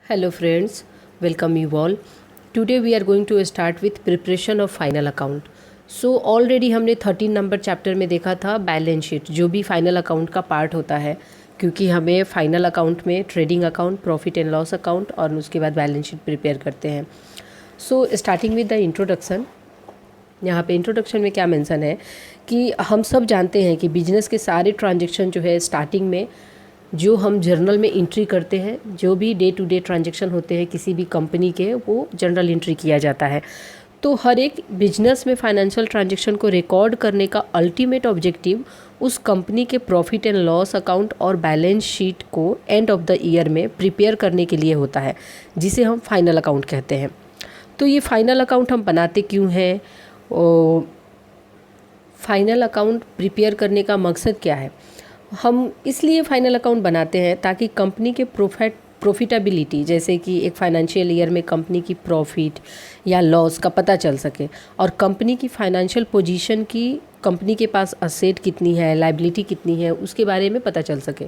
Hello friends, welcome you all. Today we are going to start with preparation of final account. So already हमने 13 number chapter में देखा था balance sheet, जो भी final account का part होता है, क्योंकि हमें फाइनल अकाउंट में trading account, profit and loss account और उसके बाद बैलेंस शीट प्रिपेयर करते हैं. So starting with the introduction. यहाँ पे इंट्रोडक्शन में क्या मेंशन है कि हम सब जानते हैं कि बिजनेस के सारे ट्रांजेक्शन जो है स्टार्टिंग में जो हम जर्नल में एंट्री करते हैं, जो भी डे टू डे ट्रांजेक्शन होते हैं किसी भी कंपनी के, वो जनरल एंट्री किया जाता है. तो हर एक बिजनेस में फाइनेंशियल ट्रांजेक्शन को रिकॉर्ड करने का अल्टीमेट ऑब्जेक्टिव उस कंपनी के प्रॉफिट एंड लॉस अकाउंट और बैलेंस शीट को एंड ऑफ द ईयर में प्रिपेयर करने के लिए होता है, जिसे हम फाइनल अकाउंट कहते हैं. तो ये फाइनल अकाउंट हम बनाते क्यों हैं? फाइनल अकाउंट प्रिपेयर करने का मकसद क्या है? हम इसलिए फाइनल अकाउंट बनाते हैं ताकि कंपनी के प्रॉफिटेबिलिटी, जैसे कि एक फाइनेंशियल ईयर में कंपनी की प्रॉफिट या लॉस का पता चल सके, और कंपनी की फाइनेंशियल पोजीशन की, कंपनी के पास असेट कितनी है, लायबिलिटी कितनी है, उसके बारे में पता चल सके.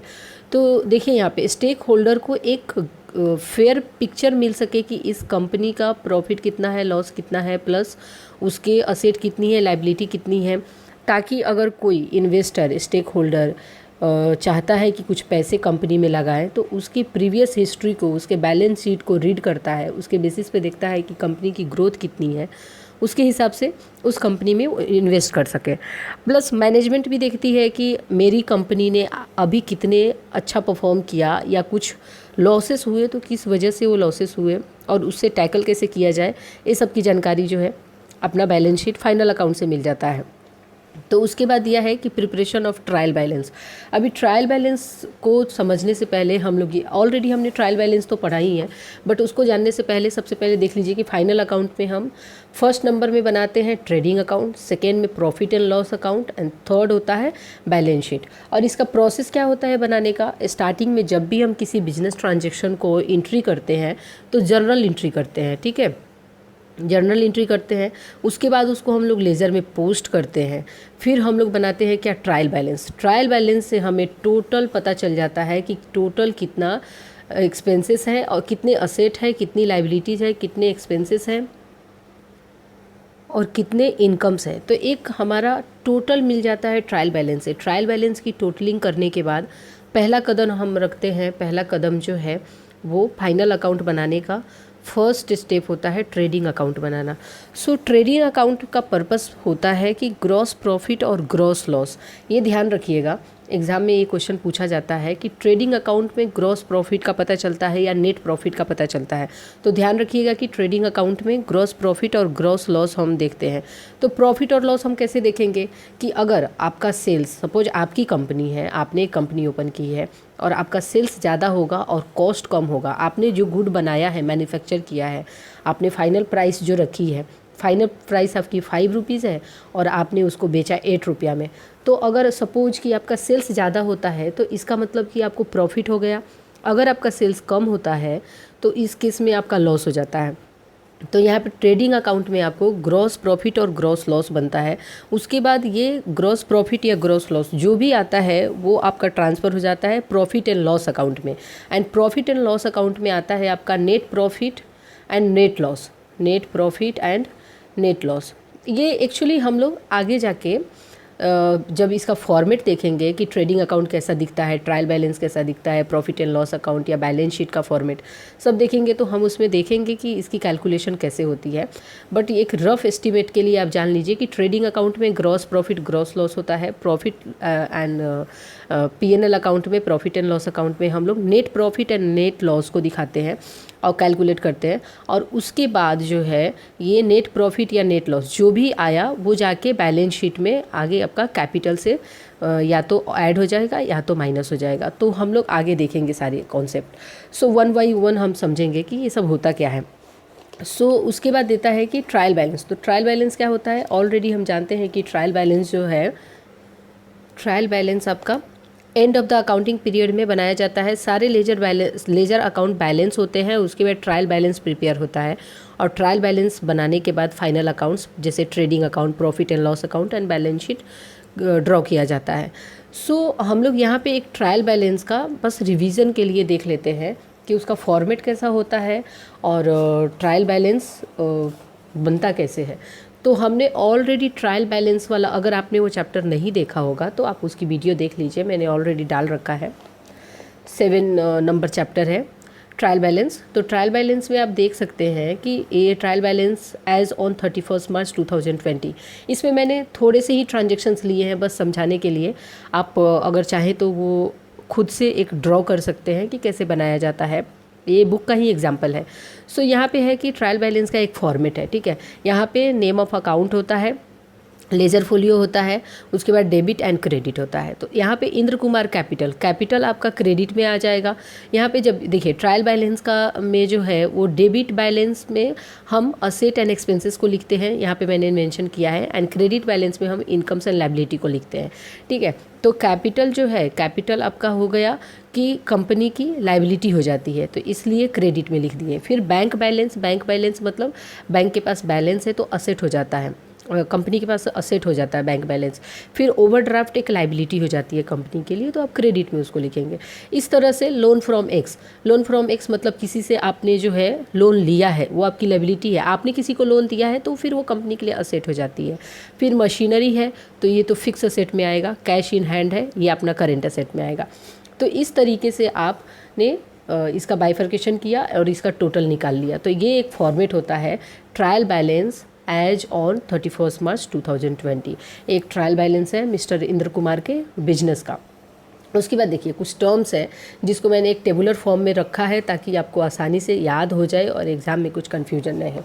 तो देखिए यहाँ पे स्टेक होल्डर को एक फेयर पिक्चर मिल सके कि इस कंपनी का प्रॉफिट कितना है, लॉस कितना है, प्लस उसके असेट कितनी है, लायबिलिटी कितनी है, ताकि अगर कोई इन्वेस्टर, स्टेक होल्डर चाहता है कि कुछ पैसे कंपनी में लगाएं, तो उसकी प्रीवियस हिस्ट्री को, उसके बैलेंस शीट को रीड करता है, उसके बेसिस पे देखता है कि कंपनी की ग्रोथ कितनी है, उसके हिसाब से उस कंपनी में इन्वेस्ट कर सके. प्लस मैनेजमेंट भी देखती है कि मेरी कंपनी ने अभी कितने अच्छा परफॉर्म किया, या कुछ लॉसेस हुए तो किस वजह से वो लॉसेस हुए और उससे टैकल कैसे किया जाए. ये सब की जानकारी जो है अपना बैलेंस शीट फाइनल अकाउंट से मिल जाता है. तो उसके बाद दिया है कि प्रिपरेशन ऑफ ट्रायल बैलेंस. अभी ट्रायल बैलेंस को समझने से पहले हम लोग, ऑलरेडी हमने ट्रायल बैलेंस तो पढ़ा ही है, बट उसको जानने से पहले सबसे पहले देख लीजिए कि फाइनल अकाउंट में हम फर्स्ट नंबर में बनाते हैं ट्रेडिंग अकाउंट, सेकेंड में profit and loss account, and third होता है बैलेंस शीट. और इसका प्रोसेस क्या होता है बनाने का? स्टार्टिंग में जब भी हम किसी बिजनेस ट्रांजेक्शन को एंट्री करते हैं तो जर्नल एंट्री करते हैं, ठीक है, जर्नल एंट्री करते हैं. उसके बाद उसको हम लोग लेज़र में पोस्ट करते हैं. फिर हम लोग बनाते हैं क्या? Trial balance. ट्रायल बैलेंस से हमें टोटल पता चल जाता है कि टोटल कितना एक्सपेंसेस है और कितने असेट है, कितनी लायबिलिटीज़ है, कितने एक्सपेंसेस हैं और कितने इनकम्स हैं. तो एक हमारा टोटल मिल जाता है ट्रायल बैलेंस से. ट्रायल बैलेंस की टोटलिंग करने के बाद पहला कदम हम रखते हैं. पहला कदम जो है वो फाइनल अकाउंट बनाने का फर्स्ट स्टेप होता है ट्रेडिंग अकाउंट बनाना. सो ट्रेडिंग अकाउंट का पर्पस होता है कि ग्रॉस प्रॉफिट और ग्रॉस लॉस. ये ध्यान रखिएगा, एग्ज़ाम में ये क्वेश्चन पूछा जाता है कि ट्रेडिंग अकाउंट में ग्रॉस प्रॉफिट का पता चलता है या नेट प्रॉफिट का पता चलता है. तो ध्यान रखिएगा कि ट्रेडिंग अकाउंट में ग्रॉस प्रॉफिट और ग्रॉस लॉस हम देखते हैं. तो प्रॉफिट और लॉस हम कैसे देखेंगे कि अगर आपका सेल्स, सपोज आपकी कंपनी है, आपने एक कंपनी ओपन की है और आपका सेल्स ज़्यादा होगा और कॉस्ट कम होगा, आपने जो गुड बनाया है, मैन्युफैक्चर किया है, आपने फाइनल प्राइस जो रखी है, फाइनल प्राइस आपकी 5 रुपीज़ है और आपने उसको बेचा 8 रुपया में. तो अगर सपोज कि आपका सेल्स ज़्यादा होता है तो इसका मतलब कि आपको प्रॉफिट हो गया. अगर आपका सेल्स कम होता है तो इस केस में आपका लॉस हो जाता है. तो यहाँ पे ट्रेडिंग अकाउंट में आपको ग्रॉस प्रॉफिट और ग्रॉस लॉस बनता है. उसके बाद ये ग्रॉस प्रॉफिट या ग्रॉस लॉस जो भी आता है वो आपका ट्रांसफ़र हो जाता है प्रॉफिट एंड लॉस अकाउंट में. And profit and loss account में आता है आपका net profit and net loss. Net profit and net loss ये एक्चुअली हम लोग आगे जाके जब इसका फॉर्मेट देखेंगे कि ट्रेडिंग अकाउंट कैसा दिखता है, ट्रायल बैलेंस कैसा दिखता है, प्रॉफिट एंड लॉस अकाउंट या बैलेंस शीट का फॉर्मेट सब देखेंगे, तो हम उसमें देखेंगे कि इसकी कैलकुलेशन कैसे होती है. बट एक रफ एस्टिमेट के लिए आप जान लीजिए कि ट्रेडिंग अकाउंट में ग्रॉस प्रॉफिट ग्रॉस लॉस होता है. प्रॉफिट एंड P&L अकाउंट में, प्रॉफिट एंड लॉस अकाउंट में हम लोग net profit and net loss को दिखाते हैं और कैलकुलेट करते हैं. और उसके बाद जो है ये नेट प्रॉफिट या नेट लॉस जो भी आया वो जाके बैलेंस शीट में आगे आपका कैपिटल से या तो ऐड हो जाएगा या तो माइनस हो जाएगा. तो हम लोग आगे देखेंगे सारे concept. So one by one हम समझेंगे कि ये सब होता क्या है. सो उसके बाद देता है कि ट्रायल बैलेंस. तो ट्रायल बैलेंस क्या होता है? ऑलरेडी हम जानते हैं कि ट्रायल बैलेंस जो है, ट्रायल बैलेंस आपका end of the accounting period में बनाया जाता है. सारे लेजर अकाउंट बैलेंस होते हैं, उसके बाद ट्रायल बैलेंस प्रिपेयर होता है और ट्रायल बैलेंस बनाने के बाद फाइनल अकाउंट्स जैसे trading account, profit and loss account and balance sheet draw किया जाता है. सो हम लोग यहाँ पे एक ट्रायल बैलेंस का बस रिवीजन के लिए देख लेते हैं कि उसका फॉर्मेट कैसा होता है और ट्रायल बैलेंस बनता कैसे है। तो हमने ऑलरेडी ट्रायल बैलेंस वाला, अगर आपने वो चैप्टर नहीं देखा होगा तो आप उसकी वीडियो देख लीजिए, मैंने ऑलरेडी डाल रखा है। 7 नंबर चैप्टर है ट्रायल बैलेंस। तो ट्रायल बैलेंस में आप देख सकते हैं कि ये ट्रायल बैलेंस एज ऑन 31 मार्च 2020, इसमें मैंने थोड़े से ही ट्रांजेक्शन्स लिए हैं बस समझाने के लिए। आप अगर चाहें तो वो खुद से एक ड्रॉ कर सकते हैं कि कैसे बनाया जाता है, ये बुक का ही एग्जाम्पल है। सो यहाँ पे है कि ट्रायल बैलेंस का एक फॉर्मेट है, ठीक है। यहाँ पे नेम ऑफ अकाउंट होता है, लेजर फोलियो होता है, उसके बाद डेबिट एंड क्रेडिट होता है। तो यहाँ पे इंद्र कुमार कैपिटल, कैपिटल आपका क्रेडिट में आ जाएगा। यहाँ पे जब देखिए ट्रायल बैलेंस का में जो है वो डेबिट बैलेंस में हम असेट एंड एक्सपेंसेस को लिखते हैं, यहाँ पे मैंने मेंशन किया है, एंड क्रेडिट बैलेंस में हम इनकम्स एंड लायबिलिटी को लिखते हैं, ठीक है। तो कैपिटल जो है, कैपिटल आपका हो गया कि कंपनी की लायबिलिटी हो जाती है, तो इसलिए क्रेडिट में लिख दिए। फिर बैंक बैलेंस, बैंक बैलेंस मतलब बैंक के पास बैलेंस है तो असेट हो जाता है, कंपनी के पास असेट हो जाता है बैंक बैलेंस। फिर ओवरड्राफ्ट एक लायबिलिटी हो जाती है कंपनी के लिए, तो आप क्रेडिट में उसको लिखेंगे। इस तरह से loan from x, loan from x मतलब किसी से आपने जो है लोन लिया है, वो आपकी लायबिलिटी है, आपने किसी को लोन दिया है तो फिर वो कंपनी के लिए असेट हो जाती है। फिर मशीनरी है तो ये तो फिक्स असेट में आएगा, कैश इन हैंड है ये अपना करेंट असेट में आएगा। तो इस तरीके से आपने इसका बाइफर्केशन किया और इसका टोटल निकाल लिया। तो ये एक फॉर्मेट होता है ट्रायल बैलेंस एज ऑन 31 मार्च 2020। एक ट्रायल बैलेंस है मिस्टर इंद्र कुमार के बिजनेस का। उसके बाद देखिए कुछ टर्म्स है जिसको मैंने एक टेबुलर फॉर्म में रखा है ताकि आपको आसानी से याद हो जाए और एग्ज़ाम में कुछ कन्फ्यूजन नहीं हो।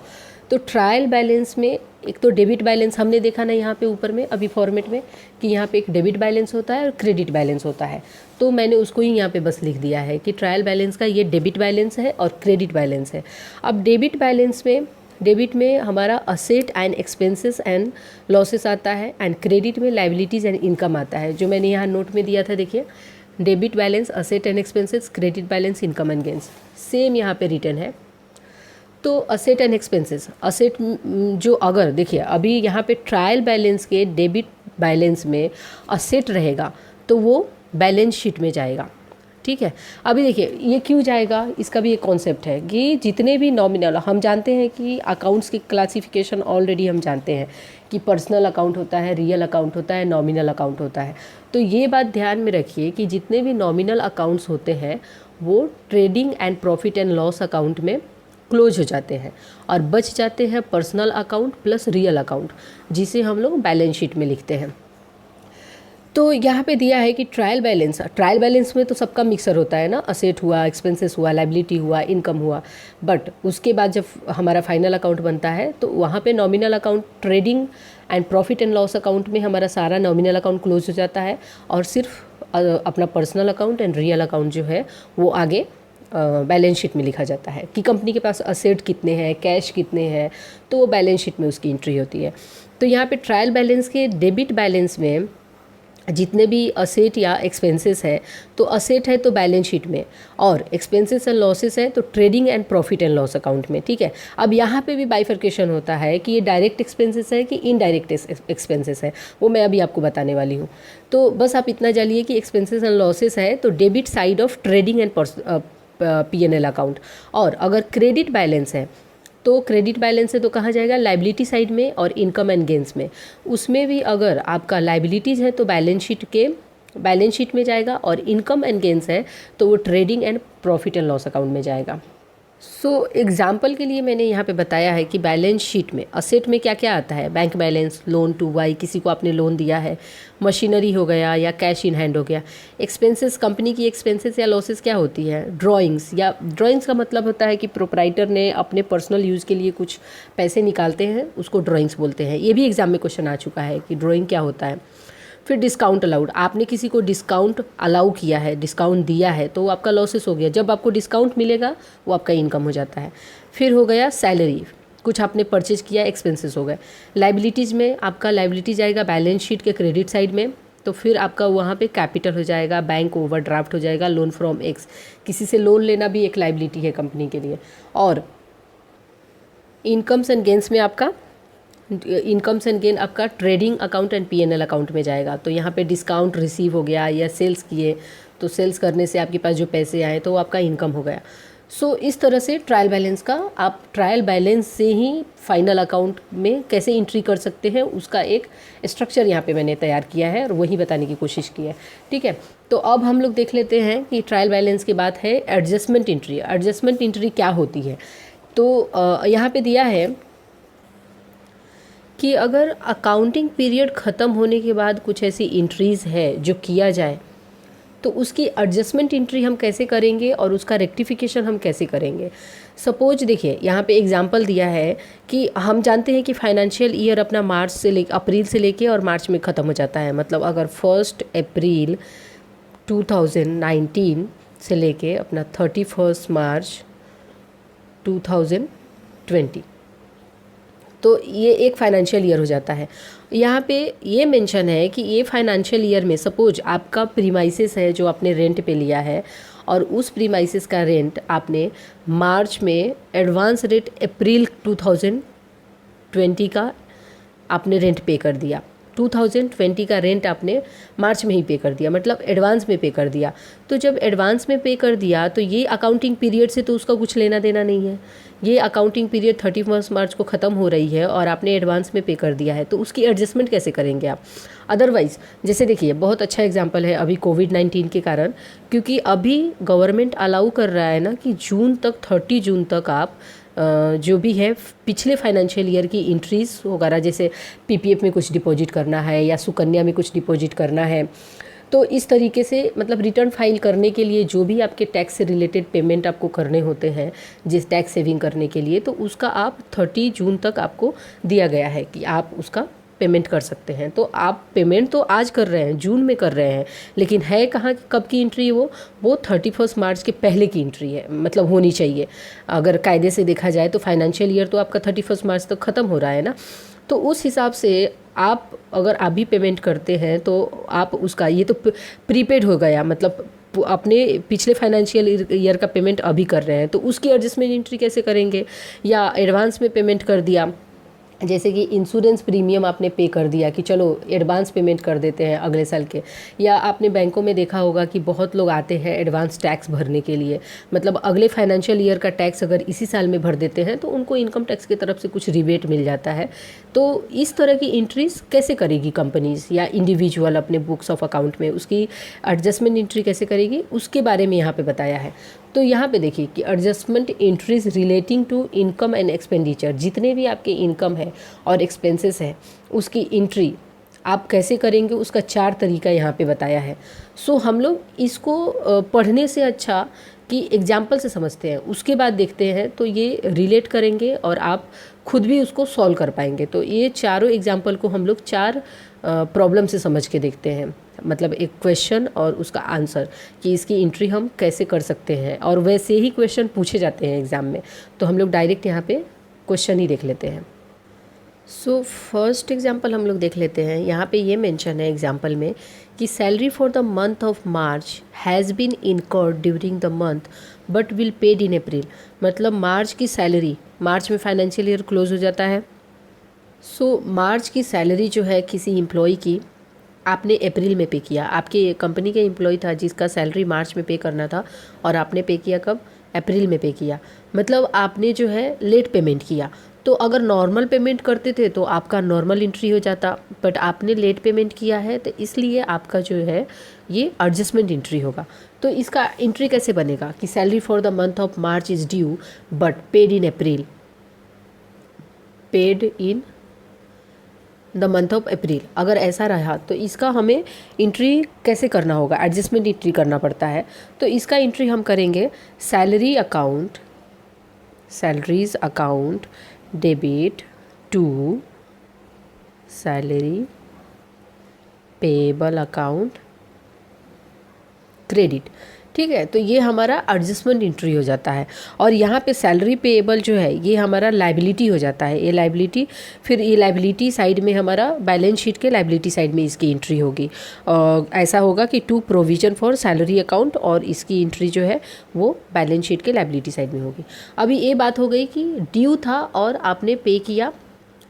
तो ट्रायल बैलेंस में एक तो डेबिट बैलेंस हमने देखा ना यहाँ पे ऊपर में अभी फॉर्मेट में कि यहाँ पे एक डेबिट बैलेंस होता है और क्रेडिट बैलेंस होता है, तो मैंने उसको ही यहाँ पे बस लिख दिया है कि ट्रायल बैलेंस का ये डेबिट बैलेंस है और क्रेडिट बैलेंस है। अब डेबिट बैलेंस में, डेबिट में हमारा asset and expenses and losses आता है, एंड क्रेडिट में लायबिलिटीज़ एंड इनकम आता है, जो मैंने यहाँ नोट में दिया था। देखिए debit balance asset and expenses, credit balance income and gains, same यहाँ पे रिटर्न है। तो असेट एंड एक्सपेंसेस, असेट जो अगर देखिए अभी यहाँ पे ट्रायल बैलेंस के डेबिट बैलेंस में असेट रहेगा तो वो बैलेंस शीट में जाएगा, ठीक है। अभी देखिए ये क्यों जाएगा, इसका भी एक कॉन्सेप्ट है कि जितने भी नॉमिनल, हम जानते हैं कि अकाउंट्स की क्लासिफिकेशन ऑलरेडी हम जानते हैं कि पर्सनल अकाउंट होता है, रियल अकाउंट होता है, नॉमिनल अकाउंट होता है। तो ये बात ध्यान में रखिए कि जितने भी नॉमिनल अकाउंट्स होते हैं वो trading and profit and loss account में क्लोज हो जाते हैं और बच जाते हैं personal account plus real account, जिसे हम लोग बैलेंस शीट में लिखते हैं। तो यहाँ पे दिया है कि ट्रायल बैलेंस में तो सबका मिक्सर होता है ना, असेट हुआ, एक्सपेंसेस हुआ, लायबिलिटी हुआ, इनकम हुआ, बट उसके बाद जब हमारा फाइनल अकाउंट बनता है तो वहाँ पे nominal account, trading and profit and loss account में हमारा सारा नॉमिनल अकाउंट क्लोज हो जाता है और सिर्फ अपना personal account and real account जो है वो आगे बैलेंस शीट में लिखा जाता है कि कंपनी के पास असेट कितने हैं, कैश कितने हैं, तो वो बैलेंस शीट में उसकी एंट्री होती है। तो यहाँ पे ट्रायल बैलेंस के डेबिट बैलेंस में जितने भी असेट या एक्सपेंसेस है, तो असेट है तो बैलेंस शीट में, और एक्सपेंसेस एंड लॉसेस है तो trading and profit and loss account में, ठीक है। अब यहाँ पे भी बाइफर्केशन होता है कि ये डायरेक्ट एक्सपेंसेस है कि इनडायरेक्ट एक्सपेंसेस है, वो मैं अभी आपको बताने वाली हूँ। तो बस आप इतना जानिए कि एक्सपेंसेस एंड लॉसेस है तो debit side of trading and P&L account, और अगर क्रेडिट बैलेंस है तो क्रेडिट बैलेंस है तो कहाँ जाएगा, लायबिलिटी साइड में और इनकम एंड गेंस में। उसमें भी अगर आपका लायबिलिटीज़ है तो बैलेंस शीट में जाएगा, और इनकम एंड गेंस है तो वो trading and profit and loss account में जाएगा। सो एग्जाम्पल के लिए मैंने यहाँ पे बताया है कि बैलेंस शीट में असेट में क्या क्या आता है, bank balance, loan to Y, किसी को आपने लोन दिया है, मशीनरी हो गया या कैश इन हैंड हो गया। एक्सपेंसेस, कंपनी की एक्सपेंसेस या लॉसेस क्या होती है, ड्राइंग्स, या ड्राइंग्स का मतलब होता है कि प्रोप्राइटर ने अपने पर्सनल यूज़ के लिए कुछ पैसे निकालते हैं, उसको ड्राइंग्स बोलते हैं। ये भी एग्जाम में क्वेश्चन आ चुका है कि ड्राइंग क्या होता है। फिर डिस्काउंट अलाउड, आपने किसी को डिस्काउंट अलाउ किया है, डिस्काउंट दिया है, तो वो आपका लॉसेस हो गया। जब आपको डिस्काउंट मिलेगा वो आपका इनकम हो जाता है। फिर हो गया सैलरी, कुछ आपने परचेज किया, एक्सपेंसेस हो गए। लायबिलिटीज़ में आपका लायबिलिटी जाएगा बैलेंस शीट के क्रेडिट साइड में, तो फिर आपका वहाँ पे कैपिटल हो जाएगा, बैंक ओवरड्राफ्ट हो जाएगा, लोन फ्रॉम एक्स, किसी से लोन लेना भी एक लायबिलिटी है कंपनी के लिए। और इनकम्स एंड गेंस में आपका इनकम्स एंड गेन आपका trading account and P&L account में जाएगा। तो यहाँ पे डिस्काउंट रिसीव हो गया या सेल्स किए, तो सेल्स करने से आपके पास जो पैसे आए तो वो आपका इनकम हो गया। सो इस तरह से ट्रायल बैलेंस का आप ट्रायल बैलेंस से ही फाइनल अकाउंट में कैसे एंट्री कर सकते हैं उसका एक स्ट्रक्चर यहाँ पे मैंने तैयार किया है और वही बताने की कोशिश की है। ठीक है, तो अब हम लोग देख लेते हैं कि ट्रायल बैलेंस के बाद है एडजस्टमेंट एंट्री। एडजस्टमेंट एंट्री क्या होती है? तो यहाँ पे दिया है कि अगर अकाउंटिंग पीरियड ख़त्म होने के बाद कुछ ऐसी एंट्रीज़ है जो किया जाए तो उसकी एडजस्टमेंट एंट्री हम कैसे करेंगे और उसका रेक्टिफिकेशन हम कैसे करेंगे। सपोज देखिए यहाँ पे एग्जांपल दिया है कि हम जानते हैं कि फाइनेंशियल ईयर अपना अप्रैल से लेके और मार्च में ख़त्म हो जाता है। मतलब अगर 1 अप्रैल 2019 से लेके अपना 31 मार्च 2020, तो ये एक फाइनेंशियल ईयर हो जाता है। यहाँ पे ये मेंशन है कि ये फाइनेंशियल ईयर में सपोज आपका प्रीमाइसेस है जो आपने रेंट पे लिया है और उस प्रीमाइसेस का रेंट आपने मार्च में एडवांस रेट अप्रैल 2020 का आपने रेंट पे कर दिया। 2020 का रेंट आपने मार्च में ही पे कर दिया, मतलब एडवांस में पे कर दिया। तो जब एडवांस में पे कर दिया तो ये अकाउंटिंग पीरियड से तो उसका कुछ लेना देना नहीं है। ये अकाउंटिंग पीरियड 31 मार्च को ख़त्म हो रही है और आपने एडवांस में पे कर दिया है, तो उसकी एडजस्टमेंट कैसे करेंगे आप? अदरवाइज़ जैसे देखिए बहुत अच्छा एग्जांपल है अभी कोविड-19 के कारण, क्योंकि अभी गवर्नमेंट अलाउ कर रहा है ना कि जून तक 30 जून तक आप जो भी है पिछले फाइनेंशियल ईयर की एंट्रीज़ वगैरह, जैसे पीपीएफ में कुछ डिपॉजिट करना है या सुकन्या में कुछ डिपॉजिट करना है, तो इस तरीके से मतलब रिटर्न फाइल करने के लिए जो भी आपके टैक्स से रिलेटेड पेमेंट आपको करने होते हैं जिस टैक्स सेविंग करने के लिए, तो उसका आप 30 जून तक आपको दिया गया है कि आप उसका पेमेंट कर सकते हैं। तो आप पेमेंट तो आज कर रहे हैं, जून में कर रहे हैं, लेकिन है कहाँ कब की एंट्री है वो 31 मार्च के पहले की एंट्री है, मतलब होनी चाहिए। अगर कायदे से देखा जाए तो फाइनेंशियल ईयर तो आपका 31 मार्च तक ख़त्म हो रहा है ना, तो उस हिसाब से आप अगर अभी पेमेंट करते हैं तो आप उसका ये तो प्रीपेड हो गया, मतलब अपने पिछले फाइनेंशियल ईयर का पेमेंट अभी कर रहे हैं, तो उसकी एडजस्टमेंट एंट्री कैसे करेंगे? या एडवांस में पेमेंट कर दिया, जैसे कि इंश्योरेंस प्रीमियम आपने पे कर दिया कि चलो एडवांस पेमेंट कर देते हैं अगले साल के, या आपने बैंकों में देखा होगा कि बहुत लोग आते हैं एडवांस टैक्स भरने के लिए, मतलब अगले फाइनेंशियल ईयर का टैक्स अगर इसी साल में भर देते हैं तो उनको इनकम टैक्स की तरफ से कुछ रिबेट मिल जाता है। तो इस तरह की एंट्रीज कैसे करेगी कंपनीज या इंडिविजुअल अपने बुक्स ऑफ अकाउंट में, उसकी एडजस्टमेंट एंट्री कैसे करेगी उसके बारे में यहाँ पे बताया है। तो यहाँ पे देखिए कि adjustment entries relating to income and expenditure, जितने भी आपके इनकम है और एक्सपेंसेस है उसकी एंट्री आप कैसे करेंगे उसका 4 तरीका यहाँ पे बताया है। सो हम लोग इसको पढ़ने से अच्छा कि एग्जाम्पल से समझते हैं, उसके बाद देखते हैं तो ये रिलेट करेंगे और आप खुद भी उसको सॉल्व कर पाएंगे। तो ये चारों एग्जाम्पल को हम लोग 4 प्रॉब्लम से समझ के देखते हैं, मतलब एक क्वेश्चन और उसका आंसर कि इसकी एंट्री हम कैसे कर सकते हैं, और वैसे ही क्वेश्चन पूछे जाते हैं एग्ज़ाम में, तो हम लोग डायरेक्ट यहाँ पे क्वेश्चन ही देख लेते हैं। सो फर्स्ट एग्जांपल हम लोग देख लेते हैं। यहाँ पे ये मेंशन है एग्जांपल में कि salary for the month of March has been incurred during the month but will paid in April, मतलब मार्च की सैलरी, मार्च में फाइनेंशियल ईयर क्लोज हो जाता है। सो मार्च की सैलरी जो है किसी एम्प्लॉय की आपने अप्रैल में पे किया, आपके कंपनी का एम्प्लॉय था जिसका सैलरी मार्च में पे करना था और आपने पे किया कब? अप्रैल में पे किया, मतलब आपने जो है लेट पेमेंट किया। तो अगर नॉर्मल पेमेंट करते थे तो आपका नॉर्मल एंट्री हो जाता, बट आपने लेट पेमेंट किया है तो इसलिए आपका जो है ये एडजस्टमेंट एंट्री होगा। तो इसका एंट्री कैसे बनेगा कि salary for the month of March is due but paid in April, paid in the month of April. अगर ऐसा रहा तो इसका हमें एंट्री कैसे करना होगा? एडजस्टमेंट एंट्री करना पड़ता है। तो इसका एंट्री हम करेंगे salary account, salaries account debit to salary payable account credit. ठीक है, तो ये हमारा एडजस्टमेंट एंट्री हो जाता है। और यहाँ पे सैलरी पेएबल जो है ये हमारा लाइबिलिटी हो जाता है, ये लाइबिलिटी, फिर ये लाइबिलिटी साइड में हमारा बैलेंस शीट के लाइबिलिटी साइड में इसकी एंट्री होगी। ऐसा होगा कि to provision for salary account, और इसकी एंट्री जो है वो बैलेंस शीट के लाइबिलिटी साइड में होगी। अभी ये बात हो गई कि ड्यू था और आपने पे किया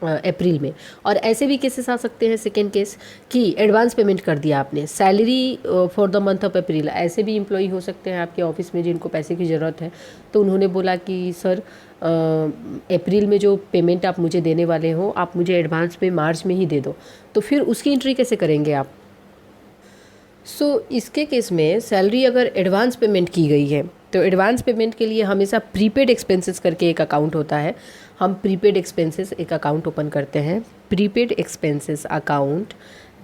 अप्रैल में। और ऐसे भी केसेस आ सकते हैं, सेकेंड केस, कि एडवांस पेमेंट कर दिया आपने salary for the month of April. ऐसे भी एम्प्लॉई हो सकते हैं आपके ऑफिस में जिनको पैसे की ज़रूरत है, तो उन्होंने बोला कि सर अप्रैल में जो पेमेंट आप मुझे देने वाले हो आप मुझे एडवांस में मार्च में ही दे दो, तो फिर उसकी एंट्री कैसे करेंगे आप? इसके केस में सैलरी अगर एडवांस पेमेंट की गई है तो एडवांस पेमेंट के लिए हमेशा प्रीपेड एक्सपेंसेस करके एक अकाउंट होता है। हम प्रीपेड एक्सपेंसेस एक अकाउंट ओपन करते हैं, prepaid expenses account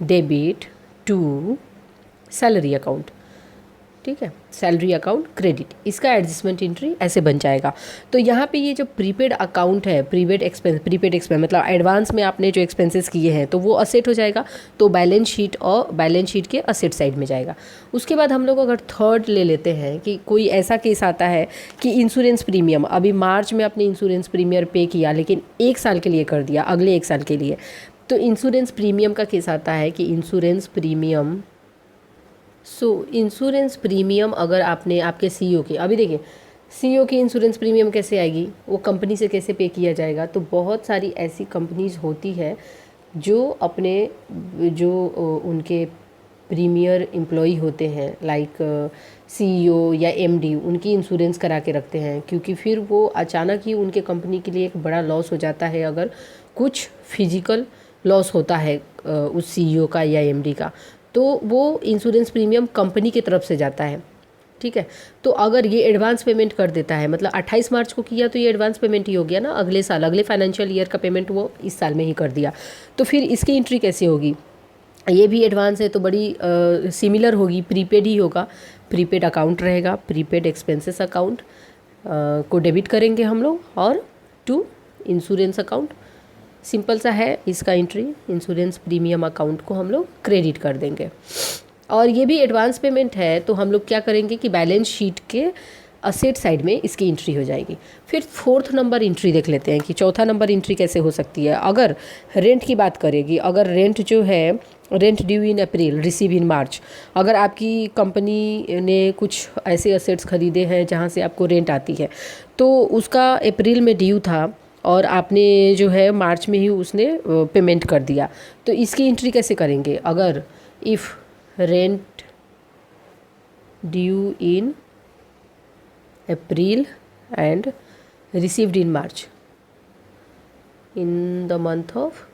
debit to salary account, ठीक है, सैलरी अकाउंट क्रेडिट, इसका एडजस्टमेंट एंट्री ऐसे बन जाएगा। तो यहाँ पे ये जो प्रीपेड अकाउंट है, प्रीपेड एक्सपेंस मतलब एडवांस में आपने जो एक्सपेंसेस किए हैं तो वो असेट हो जाएगा, तो बैलेंस शीट और बैलेंस शीट के असेट साइड में जाएगा। उसके बाद हम लोग अगर थर्ड ले लेते हैं कि कोई ऐसा केस आता है कि इंश्योरेंस प्रीमियम, अभी मार्च में आपने इंश्योरेंस प्रीमियम पे किया लेकिन 1 साल के लिए कर दिया, अगले 1 साल के लिए, तो इंश्योरेंस प्रीमियम का केस आता है कि इंश्योरेंस प्रीमियम, इंश्योरेंस प्रीमियम अगर आपने आपके सीईओ की, अभी देखिए सीईओ की इंश्योरेंस प्रीमियम कैसे आएगी, वो कंपनी से कैसे पे किया जाएगा? तो बहुत सारी ऐसी कंपनीज होती है जो अपने जो उनके प्रीमियर एम्प्लॉई होते हैं लाइक सीईओ या एमडी, उनकी इंश्योरेंस करा के रखते हैं, क्योंकि फिर वो अचानक ही उनके कंपनी के लिए एक बड़ा लॉस हो जाता है अगर कुछ फिजिकल लॉस होता है उस सीईओ का या एमडी का, तो वो इंश्योरेंस प्रीमियम कंपनी की तरफ से जाता है, ठीक है। तो अगर ये एडवांस पेमेंट कर देता है, मतलब 28 मार्च को किया तो ये एडवांस पेमेंट ही हो गया ना, अगले साल, अगले फाइनेंशियल ईयर का पेमेंट वो इस साल में ही कर दिया, तो फिर इसकी एंट्री कैसे होगी? ये भी एडवांस है तो बड़ी सिमिलर होगी, प्रीपेड ही होगा, प्रीपेड अकाउंट रहेगा, प्रीपेड एक्सपेंसेस अकाउंट को डेबिट करेंगे हम लोग और टू इंश्योरेंस अकाउंट, सिंपल सा है इसका एंट्री, इंश्योरेंस प्रीमियम अकाउंट को हम लोग क्रेडिट कर देंगे। और ये भी एडवांस पेमेंट है तो हम लोग क्या करेंगे कि बैलेंस शीट के असेट साइड में इसकी एंट्री हो जाएगी। फिर फोर्थ नंबर एंट्री देख लेते हैं कि चौथा नंबर एंट्री कैसे हो सकती है। अगर रेंट की बात करेगी, अगर रेंट जो है, rent due in April receive in March, अगर आपकी कंपनी ने कुछ ऐसे असेट्स खरीदे हैं जहाँ से आपको रेंट आती है, तो उसका अप्रैल में ड्यू था और आपने जो है मार्च में ही उसने पेमेंट कर दिया, तो इसकी एंट्री कैसे करेंगे? अगर if rent due in April and received in March, in the month of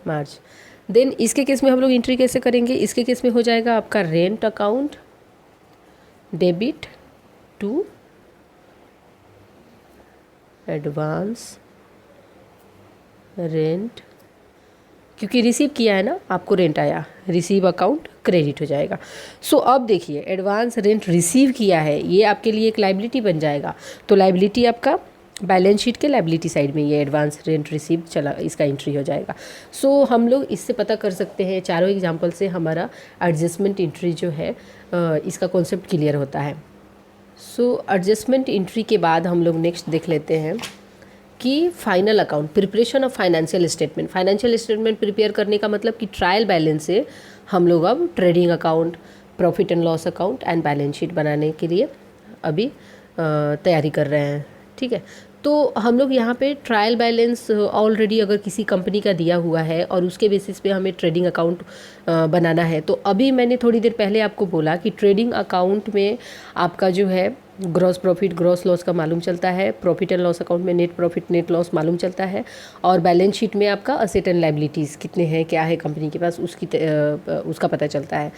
March, then इसके केस में हम लोग एंट्री कैसे करेंगे? इसके केस में हो जाएगा आपका rent account debit to advance rent, क्योंकि रिसीव किया है ना, आपको रेंट आया, रिसीव अकाउंट क्रेडिट हो जाएगा। अब देखिए एडवांस रेंट रिसीव किया है, ये आपके लिए एक लाइबिलिटी बन जाएगा, तो लाइबिलिटी आपका बैलेंस शीट के लाइबिलिटी साइड में ये एडवांस रेंट रिसीव चला, इसका एंट्री हो जाएगा। हम लोग इससे पता कर सकते हैं, चारों एग्जाम्पल से हमारा एडजस्टमेंट एंट्री जो है इसका कॉन्सेप्ट क्लियर होता है। एडजस्टमेंट एंट्री के बाद हम लोग नेक्स्ट देख लेते हैं कि final account, preparation of financial statement. Financial statement prepare करने का मतलब कि ट्रायल बैलेंस से हम लोग अब trading account, profit and loss account and balance sheet बनाने के लिए अभी तैयारी कर रहे हैं, ठीक है। तो हम लोग यहाँ पे ट्रायल बैलेंस ऑलरेडी अगर किसी कंपनी का दिया हुआ है और उसके बेसिस पे हमें ट्रेडिंग अकाउंट बनाना है, तो अभी मैंने थोड़ी देर पहले आपको बोला कि ट्रेडिंग अकाउंट में आपका जो है ग्रॉस प्रॉफिट ग्रॉस लॉस का मालूम चलता है, प्रॉफिट एंड लॉस अकाउंट में नेट प्रॉफिट नेट लॉस मालूम चलता है, और बैलेंस शीट में आपका असेट एंड लायबिलिटीज़ कितने हैं, क्या है कंपनी के पास, उसका पता चलता है।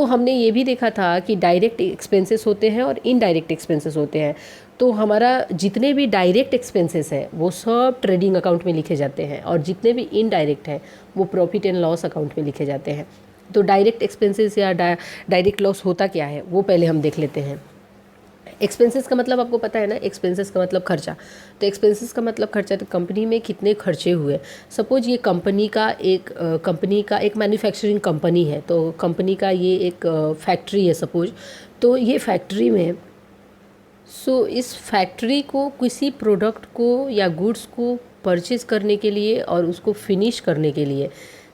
हमने ये भी देखा था कि डायरेक्ट एक्सपेंसेस होते हैं और इनडायरेक्ट एक्सपेंसेस होते हैं। तो हमारा जितने भी डायरेक्ट एक्सपेंसेस है वो सब ट्रेडिंग अकाउंट में लिखे जाते हैं, और जितने भी इनडायरेक्ट हैं वो प्रॉफिट एंड लॉस अकाउंट में लिखे जाते हैं। तो डायरेक्ट एक्सपेंसेस या डायरेक्ट लॉस होता क्या है वो पहले हम देख लेते हैं। एक्सपेंसेस का मतलब आपको पता है ना, एक्सपेंसेस का मतलब खर्चा। तो एक्सपेंसेस का मतलब खर्चा, तो कंपनी में कितने खर्चे हुए। सपोज ये कंपनी का एक मैन्युफैक्चरिंग कंपनी है, तो कंपनी का ये एक फैक्ट्री है सपोज। तो ये फैक्ट्री में इस फैक्ट्री को किसी प्रोडक्ट को या गुड्स को परचेज़ करने के लिए और उसको फिनिश करने के लिए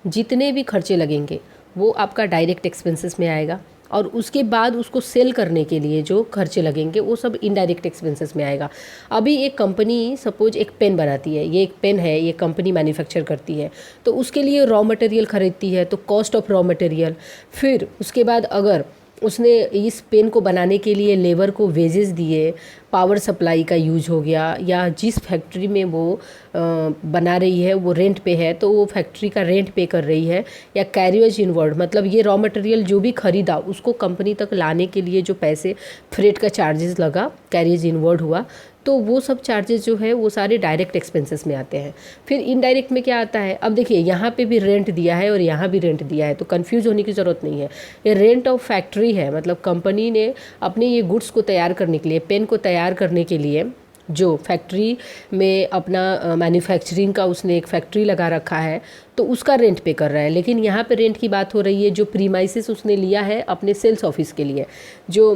जितने भी खर्चे लगेंगे वो आपका डायरेक्ट एक्सपेंसेस में आएगा। और उसके बाद उसको सेल करने के लिए जो खर्चे लगेंगे वो सब इनडायरेक्ट एक्सपेंसेस में आएगा। अभी एक कंपनी सपोज एक पेन बनाती है, ये एक पेन है, ये कंपनी मैन्युफैक्चर करती है, तो उसके लिए रॉ मटेरियल खरीदती है, तो कॉस्ट ऑफ रॉ मटेरियल। फिर उसके बाद अगर उसने इस पेन को बनाने के लिए लेबर को वेजेस दिए, पावर सप्लाई का यूज हो गया, या जिस फैक्ट्री में वो बना रही है वो रेंट पे है तो वो फैक्ट्री का रेंट पे कर रही है, या कैरियज इनवर्ड मतलब ये रॉ मटेरियल जो भी खरीदा उसको कंपनी तक लाने के लिए जो पैसे फ्रेट का चार्जेस लगा, कैरियज इनवर्ड हुआ, तो वो सब चार्जेस जो है वो सारे डायरेक्ट एक्सपेंसेस में आते हैं। फिर इनडायरेक्ट में क्या आता है, अब देखिए यहाँ पे भी रेंट दिया है और यहाँ भी रेंट दिया है, तो कंफ्यूज होने की ज़रूरत नहीं है। ये रेंट ऑफ फैक्ट्री है, मतलब कंपनी ने अपने ये गुड्स को तैयार करने के लिए, पेन को तैयार करने के लिए जो फैक्ट्री में अपना मैन्युफैक्चरिंग का उसने एक फैक्ट्री लगा रखा है तो उसका रेंट पे कर रहा है। लेकिन यहाँ पे रेंट की बात हो रही है जो प्रीमाइसेस उसने लिया है अपने सेल्स ऑफिस के लिए, जो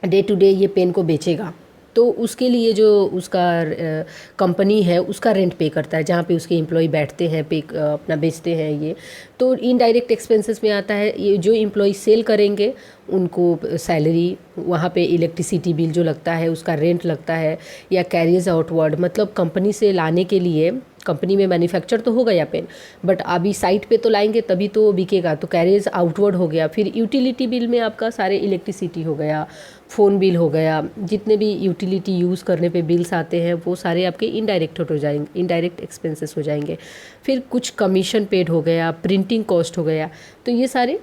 डे टू डे ये पेन को बेचेगा, तो उसके लिए जो उसका कंपनी है उसका रेंट पे करता है, जहाँ पे उसके एम्प्लॉय बैठते हैं, पे अपना बेचते हैं ये, तो इनडायरेक्ट एक्सपेंसेस में आता है। ये जो एम्प्लॉय सेल करेंगे उनको सैलरी, वहाँ पे इलेक्ट्रिसिटी बिल जो लगता है उसका रेंट लगता है, या कैरियर्स आउटवर्ड मतलब कंपनी से लाने के लिए, कंपनी में मैन्युफैक्चर तो होगा या पेन, बट अभी साइट पे तो लाएंगे तभी तो बिकेगा, तो कैरियर्स आउटवर्ड हो गया। फिर यूटिलिटी बिल में आपका सारे इलेक्ट्रिसिटी हो गया, फ़ोन बिल हो गया, जितने भी यूटिलिटी यूज़ करने पे बिल्स आते हैं वो सारे आपके इनडायरेक्ट हो जाएंगे, इनडायरेक्ट एक्सपेंसेस हो जाएंगे। फिर कुछ कमीशन पेड हो गया, प्रिंटिंग कॉस्ट हो गया, तो ये सारे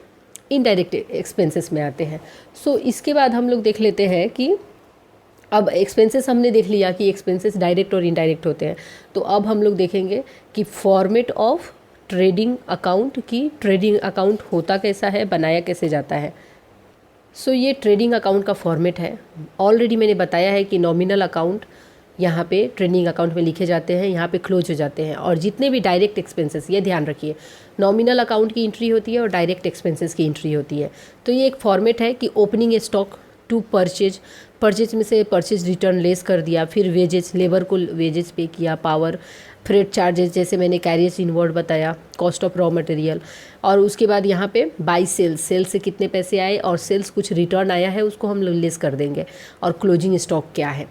इनडायरेक्ट एक्सपेंसेस में आते हैं। सो इसके बाद हम लोग देख लेते हैं कि अब एक्सपेंसेस हमने देख लिया कि एक्सपेंसेस डायरेक्ट और इनडायरेक्ट होते हैं, तो अब हम लोग देखेंगे कि फॉर्मेट ऑफ ट्रेडिंग अकाउंट, की ट्रेडिंग अकाउंट होता कैसा है, बनाया कैसे जाता है। सो ये ट्रेडिंग अकाउंट का फॉर्मेट है। ऑलरेडी मैंने बताया है कि नॉमिनल अकाउंट यहाँ पे ट्रेडिंग अकाउंट में लिखे जाते हैं, यहाँ पे क्लोज हो जाते हैं, और जितने भी डायरेक्ट एक्सपेंसेस, ये ध्यान रखिए, नॉमिनल अकाउंट की एंट्री होती है और डायरेक्ट एक्सपेंसेस की एंट्री होती है। तो ये एक फॉर्मेट है कि opening stock to purchase, purchase में से परचेज रिटर्न लेस कर दिया, फिर वेजेस, लेबर को वेजेस पे किया, पावर, फ्रेट चार्जेस जैसे मैंने कैरियर्स इनवर्ड बताया, कॉस्ट ऑफ रॉ मटेरियल, और उसके बाद यहाँ पे बाई सेल्स, सेल्स से कितने पैसे आए और सेल्स कुछ रिटर्न आया है उसको हम लेस कर देंगे, और क्लोजिंग स्टॉक क्या है।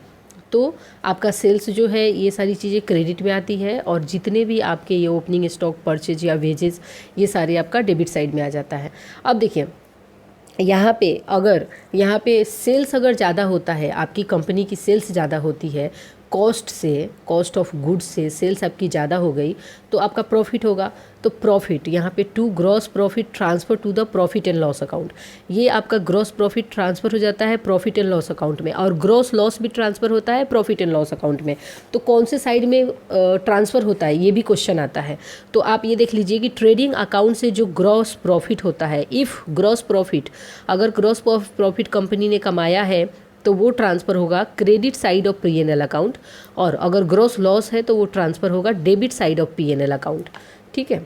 तो आपका सेल्स जो है ये सारी चीज़ें क्रेडिट में आती है, और जितने भी आपके ये ओपनिंग स्टॉक, परचेज या वेजेस, ये सारे आपका डेबिट साइड में आ जाता है। अब देखिए यहाँ पे सेल्स अगर ज़्यादा होता है, आपकी कंपनी की सेल्स ज़्यादा होती है, कॉस्ट से, कॉस्ट ऑफ गुड्स से सेल्स आपकी ज़्यादा हो गई तो आपका प्रॉफिट होगा। तो प्रॉफिट यहाँ पे to gross profit transfer to the profit and loss account, ये आपका ग्रॉस प्रॉफिट ट्रांसफ़र हो जाता है प्रॉफिट एंड लॉस अकाउंट में, और ग्रॉस लॉस भी ट्रांसफ़र होता है प्रॉफिट एंड लॉस अकाउंट में। तो कौन से साइड में ट्रांसफ़र होता है ये भी क्वेश्चन आता है। तो आप ये देख लीजिए कि ट्रेडिंग अकाउंट से जो ग्रॉस प्रॉफिट होता है, इफ़ ग्रॉस प्रॉफिट, अगर ग्रॉस प्रॉफिट कंपनी ने कमाया है तो वो ट्रांसफ़र होगा credit side of P&L account, और अगर ग्रॉस लॉस है तो वो ट्रांसफ़र होगा debit side of P&L account. ठीक है।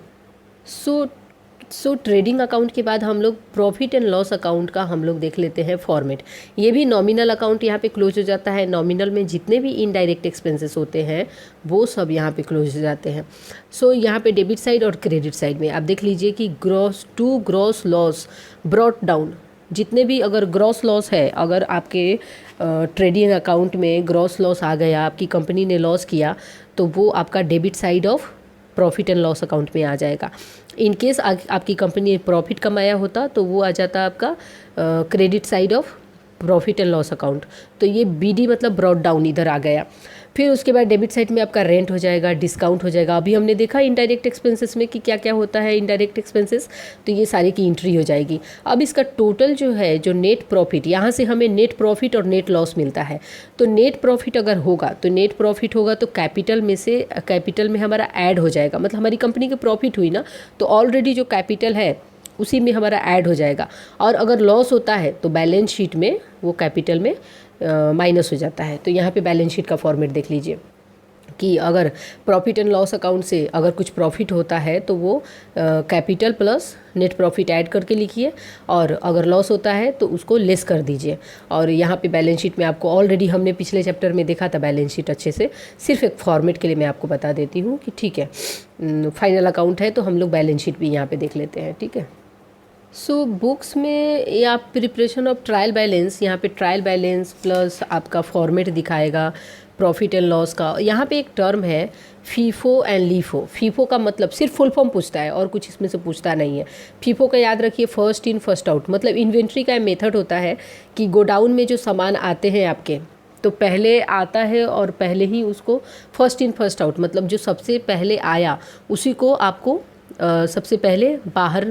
सो ट्रेडिंग अकाउंट के बाद हम लोग प्रॉफिट एंड लॉस अकाउंट का हम लोग देख लेते हैं फॉर्मेट। ये भी नॉमिनल अकाउंट यहाँ पे क्लोज हो जाता है, नॉमिनल में जितने भी इनडायरेक्ट एक्सपेंसेस होते हैं वो सब यहाँ पे क्लोज हो जाते हैं। सो यहाँ पे डेबिट साइड और क्रेडिट साइड में आप देख लीजिए कि ग्रॉस लॉस ब्रॉट डाउन, जितने भी अगर ग्रॉस लॉस है, अगर आपके ट्रेडिंग अकाउंट में ग्रॉस लॉस आ गया, आपकी कंपनी ने लॉस किया, तो वो आपका debit side of profit and loss account में आ जाएगा। इन केस आपकी कंपनी ने प्रॉफिट कमाया होता तो वो आ जाता आपका credit side of profit and loss account. तो ये BD मतलब ब्रॉट डाउन इधर आ गया। फिर उसके बाद डेबिट साइड में आपका रेंट हो जाएगा, डिस्काउंट हो जाएगा। अभी हमने देखा इनडायरेक्ट एक्सपेंसेस में कि क्या क्या होता है इनडायरेक्ट एक्सपेंसेस, तो ये सारी की एंट्री हो जाएगी। अब इसका टोटल जो है, जो नेट प्रॉफिट, यहाँ से हमें नेट प्रॉफिट और नेट लॉस मिलता है। तो नेट प्रॉफिट अगर होगा तो नेट प्रॉफिट होगा तो कैपिटल में से, कैपिटल में हमारा ऐड हो जाएगा, मतलब हमारी कंपनी की प्रॉफिट हुई ना, तो ऑलरेडी जो कैपिटल है उसी में हमारा ऐड हो जाएगा। और अगर लॉस होता है तो बैलेंस शीट में वो कैपिटल में माइनस हो जाता है। तो यहाँ पे बैलेंस शीट का फॉर्मेट देख लीजिए कि अगर प्रॉफिट एंड लॉस अकाउंट से अगर कुछ प्रॉफिट होता है तो वो capital plus net profit add करके लिखिए, और अगर लॉस होता है तो उसको लेस कर दीजिए। और यहाँ पे बैलेंस शीट में आपको ऑलरेडी हमने पिछले चैप्टर में देखा था बैलेंस शीट अच्छे से, सिर्फ एक फॉर्मेट के लिए मैं आपको बता देती हूँ कि ठीक है, फाइनल अकाउंट है तो हम लोग बैलेंस शीट भी यहाँ पे देख लेते हैं। ठीक है। सो बुक्स में या प्रिपरेशन ऑफ ट्रायल बैलेंस, यहाँ पे ट्रायल बैलेंस प्लस आपका फॉर्मेट दिखाएगा प्रॉफिट एंड लॉस का। यहाँ पे एक टर्म है फीफो एंड लीफो। फीफो का मतलब सिर्फ फुल फॉर्म पूछता है और कुछ इसमें से पूछता नहीं है। फीफो का याद रखिए फर्स्ट इन फर्स्ट आउट, मतलब इन्वेंट्री का मेथड होता है कि गोडाउन में जो सामान आते हैं आपके, तो पहले आता है और पहले ही उसको फर्स्ट इन फर्स्ट आउट, मतलब जो सबसे पहले आया उसी को आपको सबसे पहले बाहर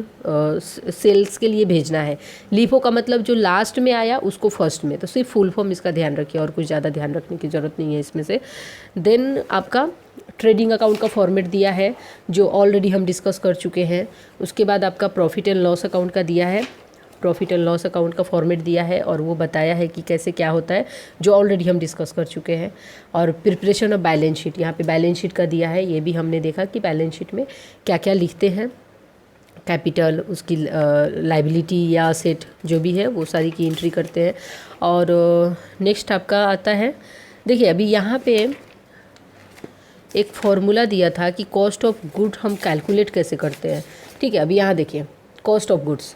सेल्स के लिए भेजना है। लीफो का मतलब जो लास्ट में आया उसको फर्स्ट में। तो सिर्फ फुल फॉर्म इसका ध्यान रखिए और कुछ ज़्यादा ध्यान रखने की ज़रूरत नहीं है इसमें से। देन आपका ट्रेडिंग अकाउंट का फॉर्मेट दिया है जो ऑलरेडी हम डिस्कस कर चुके हैं। उसके बाद आपका प्रॉफिट एंड लॉस अकाउंट का दिया है, प्रॉफिट एंड लॉस अकाउंट का फॉर्मेट दिया है और वो बताया है कि कैसे क्या होता है, जो ऑलरेडी हम डिस्कस कर चुके हैं। और प्रिपरेशन ऑफ बैलेंस शीट, यहाँ पे बैलेंस शीट का दिया है, ये भी हमने देखा कि बैलेंस शीट में क्या क्या लिखते हैं, कैपिटल, उसकी लाइबिलिटी या असेट जो भी है वो सारी की एंट्री करते हैं। और नेक्स्ट आपका आता है, देखिए अभी यहाँ पे एक फॉर्मूला दिया था कि कॉस्ट ऑफ गुड हम कैलकुलेट कैसे करते हैं। ठीक है, अभी यहाँ देखिए cost of goods,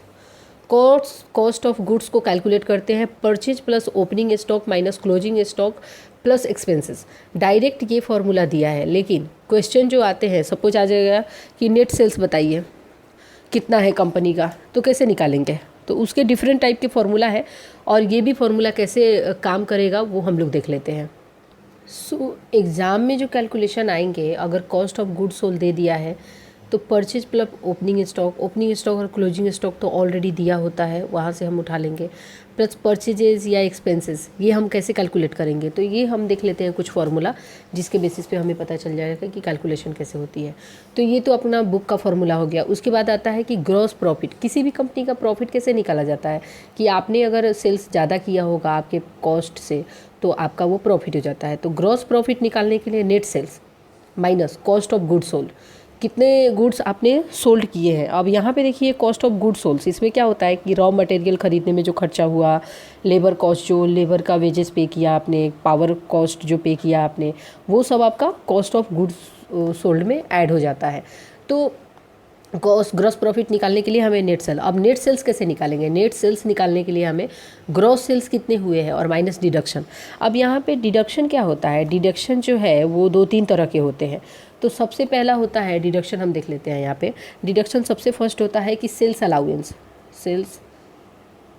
cost of goods को कैलकुलेट करते हैं purchase plus opening stock minus closing stock plus expenses. Direct ये फॉर्मूला दिया है, लेकिन क्वेश्चन जो आते हैं, सपोज आ जाएगा कि नेट सेल्स बताइए कितना है कंपनी का, तो कैसे निकालेंगे, तो उसके डिफरेंट टाइप के फॉर्मूला है और ये भी फॉर्मूला कैसे काम करेगा वो हम लोग देख लेते हैं। सो एग्ज़ाम में जो कैलकुलेशन आएंगे, अगर कॉस्ट ऑफ गुड्स सोल्ड दे दिया है तो परचेज प्लस ओपनिंग स्टॉक और क्लोजिंग स्टॉक तो ऑलरेडी दिया होता है, वहाँ से हम उठा लेंगे, प्लस परचेजेस या एक्सपेंसेस, ये हम कैसे कैलकुलेट करेंगे। तो ये हम देख लेते हैं कुछ फार्मूला जिसके बेसिस पे हमें पता चल जाएगा कि कैलकुलेशन कैसे होती है। तो ये तो अपना बुक का फार्मूला हो गया। उसके बाद आता है कि ग्रॉस प्रॉफिट, किसी भी कंपनी का प्रॉफिट कैसे निकाला जाता है, कि आपने अगर सेल्स ज़्यादा किया होगा आपके कॉस्ट से तो आपका वो प्रॉफिट हो जाता है। तो ग्रॉस प्रॉफिट निकालने के लिए net sales minus cost of goods sold, कितने गुड्स आपने सोल्ड किए हैं। अब यहाँ पे देखिए कॉस्ट ऑफ गुड्स सोल्ड, इसमें क्या होता है कि रॉ मटेरियल खरीदने में जो खर्चा हुआ, लेबर कॉस्ट, जो लेबर का वेजेस पे किया आपने, पावर कॉस्ट जो पे किया आपने, वो सब आपका कॉस्ट ऑफ गुड्स सोल्ड में ऐड हो जाता है। तो ग्रॉस प्रॉफिट निकालने के लिए हमें नेट सेल, अब नेट सेल्स कैसे निकालेंगे, नेट सेल्स निकालने के लिए हमें ग्रॉस सेल्स कितने हुए हैं और माइनस डिडक्शन। अब यहाँ पे डिडक्शन क्या होता है, डिडक्शन जो है वो 2-3 तरह के होते हैं। तो सबसे पहला होता है डिडक्शन, हम देख लेते हैं यहाँ पे। डिडक्शन सबसे फर्स्ट होता है कि सेल्स अलाउंस, सेल्स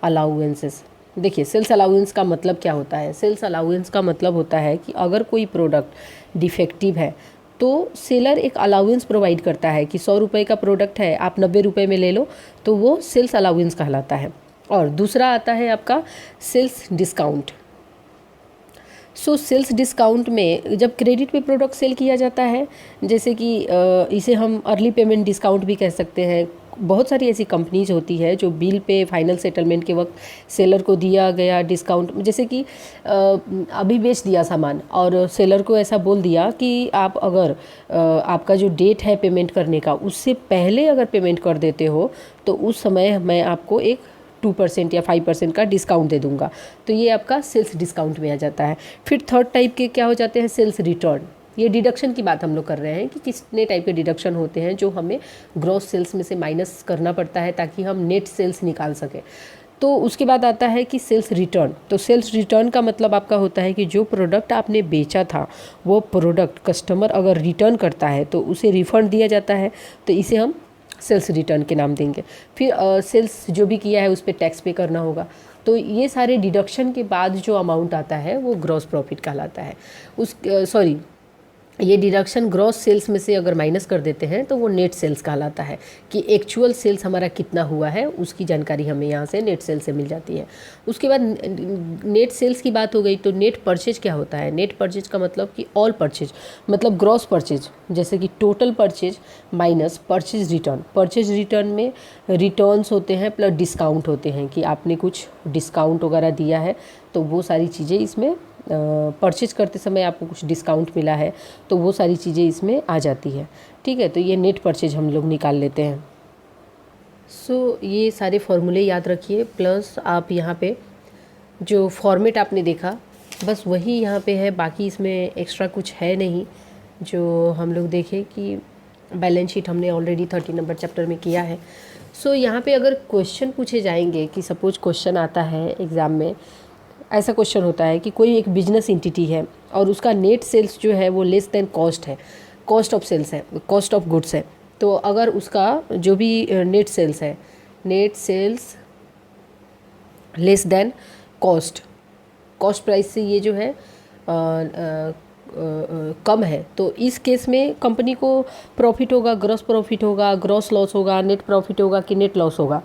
अलाउंसेस। देखिए सेल्स अलाउंस का मतलब क्या होता है, सेल्स अलाउंस का मतलब होता है कि अगर कोई प्रोडक्ट डिफेक्टिव है तो सेलर एक अलाउंस प्रोवाइड करता है कि 100 रुपये का प्रोडक्ट है, आप 90 रुपये में ले लो, तो वो सेल्स अलाउंस कहलाता है। और दूसरा आता है आपका sales discount. So sales discount में जब क्रेडिट पे प्रोडक्ट सेल किया जाता है, जैसे कि इसे हम अर्ली पेमेंट डिस्काउंट भी कह सकते हैं। बहुत सारी ऐसी कंपनीज होती है जो बिल पे फाइनल सेटलमेंट के वक्त सेलर को दिया गया डिस्काउंट, जैसे कि अभी बेच दिया सामान और सेलर को ऐसा बोल दिया कि आप अगर आपका जो डेट है पेमेंट करने का उससे पहले अगर पेमेंट कर देते हो तो उस समय मैं आपको एक 2% या 5% का डिस्काउंट दे दूंगा। तो ये आपका सेल्स डिस्काउंट में आ जाता है। फिर थर्ड टाइप के क्या हो जाते हैं, सेल्स रिटर्न। ये डिडक्शन की बात हम लोग कर रहे हैं कि कितने टाइप के डिडक्शन होते हैं जो हमें ग्रॉस सेल्स में से माइनस करना पड़ता है ताकि हम नेट सेल्स निकाल सकें। तो उसके बाद आता है कि सेल्स रिटर्न। तो सेल्स रिटर्न का मतलब आपका होता है कि जो प्रोडक्ट आपने बेचा था वो प्रोडक्ट कस्टमर अगर रिटर्न करता है तो उसे रिफ़ंड दिया जाता है, तो इसे हम सेल्स रिटर्न के नाम देंगे। फिर सेल्स जो भी किया है उस पर टैक्स पे करना होगा। तो ये सारे डिडक्शन के बाद जो अमाउंट आता है वो ग्रॉस प्रॉफिट कहलाता है। ये डिडक्शन ग्रॉस सेल्स में से अगर माइनस कर देते हैं तो वो नेट सेल्स कहलाता है, कि एक्चुअल सेल्स हमारा कितना हुआ है उसकी जानकारी हमें यहाँ से नेट सेल्स से मिल जाती है। उसके बाद नेट सेल्स की बात हो गई, तो नेट परचेज क्या होता है। नेट परचेज का मतलब कि ऑल परचेज, मतलब ग्रॉस परचेज, जैसे कि total purchase minus purchase return. Purchase return में रिटर्न्स होते हैं प्लस डिस्काउंट होते हैं, कि आपने कुछ डिस्काउंट वगैरह दिया है तो वो सारी चीज़ें इसमें, परचेज करते समय आपको कुछ डिस्काउंट मिला है तो वो सारी चीज़ें इसमें आ जाती है। ठीक है, तो ये नेट परचेज हम लोग निकाल लेते हैं। सो ये सारे फॉर्मूले याद रखिए, प्लस आप यहाँ पे जो फॉर्मेट आपने देखा बस वही यहाँ पे है, बाकी इसमें एक्स्ट्रा कुछ है नहीं। जो हम लोग देखें कि बैलेंस शीट हमने ऑलरेडी 30 नंबर चैप्टर में किया है, सो यहाँ पे अगर क्वेश्चन पूछे जाएंगे कि सपोज क्वेश्चन आता है एग्ज़ाम में, ऐसा क्वेश्चन होता है कि कोई एक बिजनेस एंटिटी है और उसका नेट सेल्स जो है वो लेस देन कॉस्ट है, कॉस्ट ऑफ सेल्स है, कॉस्ट ऑफ गुड्स है। तो अगर उसका जो भी नेट सेल्स है, net sales less than cost, cost price से ये जो है कम है, तो इस केस में कंपनी को प्रॉफिट होगा, ग्रॉस प्रॉफिट होगा, ग्रॉस लॉस होगा, नेट प्रॉफिट होगा कि नेट लॉस होगा।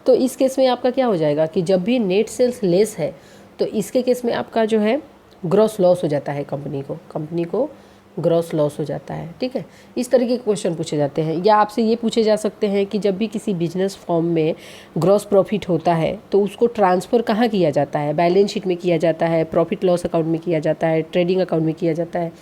तो इस केस में आपका क्या हो जाएगा कि जब भी नेट सेल्स लेस है तो इसके केस में आपका जो है ग्रॉस लॉस हो जाता है, कंपनी को ग्रॉस लॉस हो जाता है। ठीक है, इस तरीके के क्वेश्चन पूछे जाते हैं। या आपसे ये पूछे जा सकते हैं कि जब भी किसी बिजनेस फॉर्म में ग्रॉस प्रॉफिट होता है तो उसको ट्रांसफ़र कहाँ किया जाता है, बैलेंस शीट में किया जाता है, प्रॉफिट लॉस अकाउंट में किया जाता है, ट्रेडिंग अकाउंट में किया जाता है,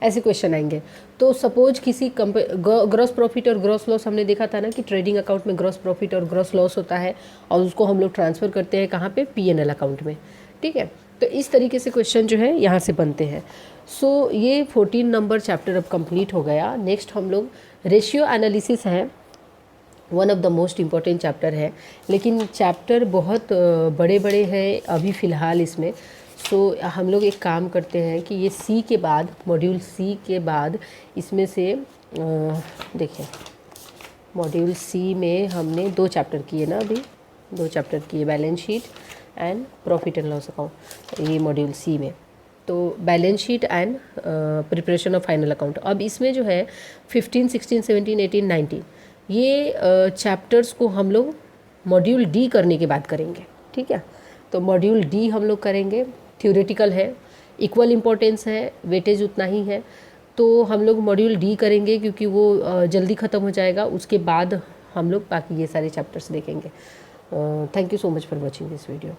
ऐसे क्वेश्चन आएंगे। तो सपोज किसी ग्रॉस प्रॉफिट और ग्रॉस लॉस हमने देखा था ना कि ट्रेडिंग अकाउंट में ग्रॉस प्रॉफिट और ग्रॉस लॉस होता है और उसको हम लोग ट्रांसफ़र करते हैं कहाँ पे, पीएनएल अकाउंट में। ठीक है, तो इस तरीके से क्वेश्चन जो है यहाँ से बनते हैं। सो ये 14 नंबर चैप्टर अब कंप्लीट हो गया। नेक्स्ट हम लोग रेशियो एनालिसिस है, one of the most important chapter है, लेकिन चैप्टर बहुत बड़े बड़े हैं अभी फ़िलहाल इसमें। सो हम लोग एक काम करते हैं कि ये सी के बाद, मॉड्यूल सी के बाद इसमें से देखिए मॉड्यूल सी में हमने 2 चैप्टर किए ना, अभी 2 चैप्टर किए, balance sheet and profit and loss account, ये मॉड्यूल सी में। तो balance sheet and preparation of final account. अब इसमें जो है 15, 16, 17, 18, 19 ये चैप्टर्स को हम लोग मॉड्यूल डी करने के बाद करेंगे। ठीक है, तो मॉड्यूल डी हम लोग करेंगे, थ्योरेटिकल है, इक्वल इम्पोर्टेंस है, वेटेज उतना ही है। तो हम लोग मॉड्यूल डी करेंगे क्योंकि वो जल्दी ख़त्म हो जाएगा, उसके बाद हम लोग बाकी ये सारे चैप्टर्स देखेंगे। Thank you so much for watching this video.